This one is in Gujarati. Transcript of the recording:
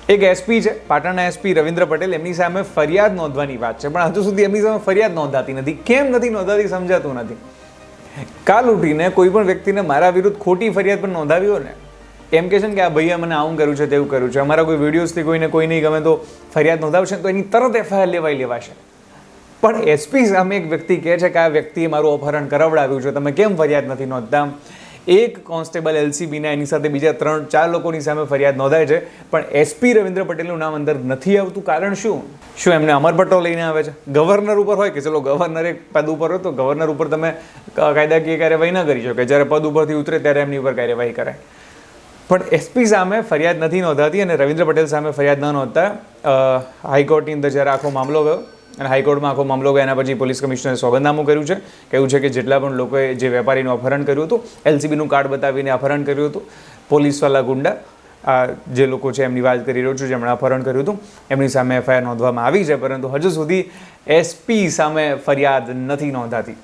એક એસપી છે, પાટણના એસપી રવિન્દ્ર પટેલ, એમની સામે ફરિયાદ નોંધવાની વાત છે, પણ હજુ સુધી એમની સામે ફરિયાદ નોંધાતી નથી. કેમ નથી નોંધાતી સમજાતું નથી. કાલ ઉઠીને કોઈ પણ વ્યક્તિને મારા વિરુદ્ધ ખોટી ફરિયાદ પણ નોંધાવી હોય ને, એમ કહે છે ને કે આ ભાઈએ મને આવું કર્યું છે, તેવું કર્યું છે, અમારા કોઈ વિડીયોઝથી કોઈને કોઈ નહીં ગમે તો ફરિયાદ નોંધાવશે તો એની તરત એફઆઈઆર લેવાશે. પણ એસપી સામે એક વ્યક્તિ કહે છે કે આ વ્યક્તિએ મારું અપહરણ કરાવડાવ્યું છે, તમે કેમ ફરિયાદ નથી નોંધતા? એક કોન્સ્ટેબલ એલસીબીના એની સાથે બીજા 3-4 લોકોની સામે ફરિયાદ નોંધાય છે, પણ એસપી રવિન્દ્ર પટેલનું નામ અંદર નથી આવતું. કારણ શું? શું એમને અમરપટ્ટો લઈને આવે છે? ગવર્નર ઉપર હોય કે ચલો ગવર્નર એક પદ ઉપર હોય તો ગવર્નર ઉપર તમે કાયદાકીય કાર્યવાહી ન કરી શકો, જ્યારે પદ ઉપરથી ઉતરે ત્યારે એમની ઉપર કાર્યવાહી કરાય. પણ એસપી સામે ફરિયાદ નથી નોંધાતી અને રવિન્દ્ર પટેલ સામે ફરિયાદ ન નોંધતા હાઈકોર્ટની અંદર જ્યારે આખો મામલો ગયો અને હાઈકોર્ટમાં આખો મામલો ગયો, એના પછી પોલીસ કમિશનરે સોગંદનામું કર્યું છે. કહ્યું છે કે જેટલા પણ લોકોએ જે વેપારીનું અપહરણ કર્યું હતું, એલસીબીનું કાર્ડ બતાવીને અપહરણ કર્યું હતું, પોલીસવાળા ગુંડા જે લોકો છે એમની વાત કરી રહ્યો છું, જેમણે અપહરણ કર્યું હતું, એમની સામે એફઆઈઆર નોંધવામાં આવી છે, પરંતુ હજુ સુધી એસપી સામે ફરિયાદ નથી નોંધાતી.